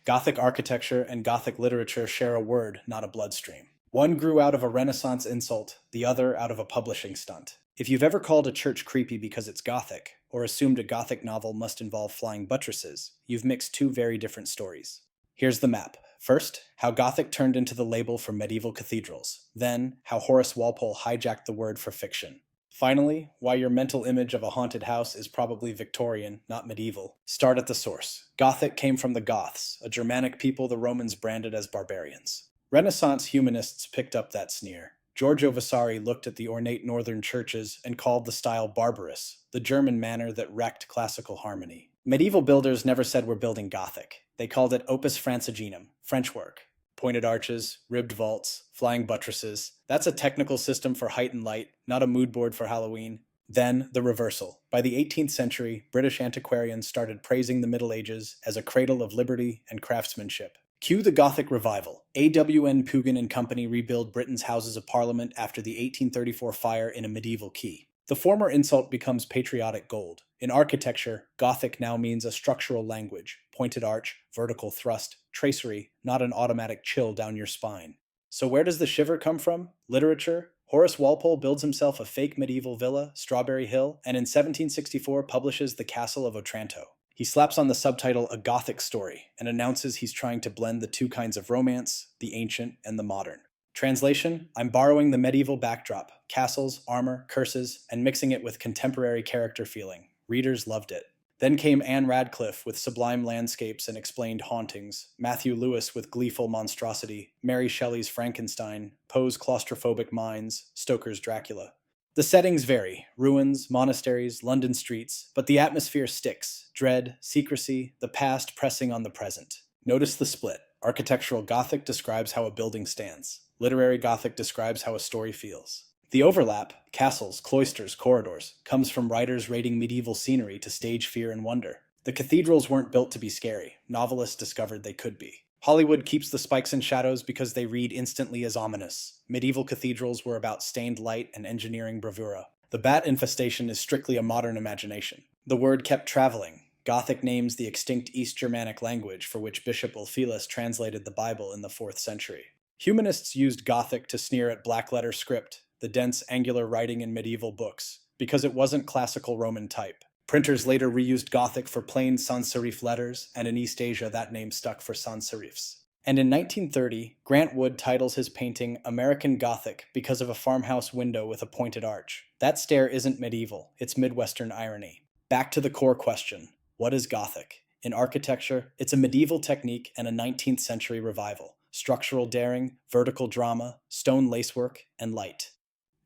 Gothic architecture and Gothic literature share a word, not a bloodstream. One grew out of a Renaissance insult, the other out of a publishing stunt. If you've ever called a church creepy because it's Gothic, or assumed a Gothic novel must involve flying buttresses, you've mixed two very different stories. Here's the map. First, how Gothic turned into the label for medieval cathedrals. Then, how Horace Walpole hijacked the word for fiction. Finally, why your mental image of a haunted house is probably Victorian, not medieval. Start at the source. Gothic came from the Goths, a Germanic people the Romans branded as barbarians. Renaissance humanists picked up that sneer. Giorgio Vasari looked at the ornate northern churches and called the style barbarous, the German manner that wrecked classical harmony. Medieval builders never said we're building Gothic. They called it opus franciginum, French work. Pointed arches, ribbed vaults, flying buttresses. That's a technical system for height and light, not a mood board for Halloween. Then, the reversal. By the 18th century, British antiquarians started praising the Middle Ages as a cradle of liberty and craftsmanship. Cue the Gothic revival. A.W.N. Pugin and Company rebuild Britain's Houses of Parliament after the 1834 fire in a medieval quay. The former insult becomes patriotic gold. In architecture, Gothic now means a structural language, pointed arch, vertical thrust, tracery, not an automatic chill down your spine. So where does the shiver come from? Literature? Horace Walpole builds himself a fake medieval villa, Strawberry Hill, and in 1764 publishes The Castle of Otranto. He slaps on the subtitle A Gothic Story and announces he's trying to blend the two kinds of romance, the ancient and the modern. Translation, I'm borrowing the medieval backdrop, castles, armor, curses, and mixing it with contemporary character feeling. Readers loved it. Then came Anne Radcliffe with sublime landscapes and explained hauntings, Matthew Lewis with gleeful monstrosity, Mary Shelley's Frankenstein, Poe's claustrophobic minds, Stoker's Dracula. The settings vary, ruins, monasteries, London streets, but the atmosphere sticks, dread, secrecy, the past pressing on the present. Notice the split. Architectural Gothic describes how a building stands. Literary Gothic describes how a story feels. The overlap, castles, cloisters, corridors, comes from writers rating medieval scenery to stage fear and wonder. The cathedrals weren't built to be scary. Novelists discovered they could be. Hollywood keeps the spikes and shadows because they read instantly as ominous. Medieval cathedrals were about stained light and engineering bravura. The bat infestation is strictly a modern imagination. The word kept traveling. Gothic names the extinct East Germanic language for which Bishop Ulfilas translated the Bible in the 4th century. Humanists used Gothic to sneer at black-letter script, the dense, angular writing in medieval books, because it wasn't classical Roman type. Printers later reused Gothic for plain sans serif letters, and in East Asia that name stuck for sans serifs. And in 1930, Grant Wood titles his painting American Gothic because of a farmhouse window with a pointed arch. That stare isn't medieval, it's Midwestern irony. Back to the core question. What is Gothic? In architecture, it's a medieval technique and a 19th century revival. Structural daring, vertical drama, stone lacework, and light.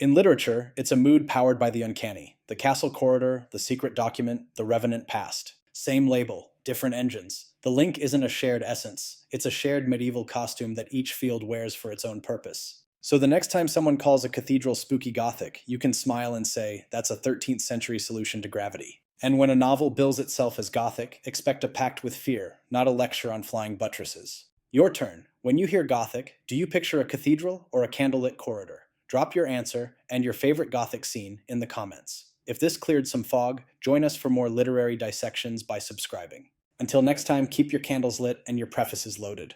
In literature, it's a mood powered by the uncanny. The castle corridor, the secret document, the revenant past. Same label, different engines. The link isn't a shared essence. It's a shared medieval costume that each field wears for its own purpose. So the next time someone calls a cathedral spooky Gothic, you can smile and say, that's a 13th century solution to gravity. And when a novel bills itself as Gothic, expect a pact with fear, not a lecture on flying buttresses. Your turn. When you hear Gothic, do you picture a cathedral or a candlelit corridor? Drop your answer and your favorite Gothic scene in the comments. If this cleared some fog, join us for more literary dissections by subscribing. Until next time, keep your candles lit and your prefaces loaded.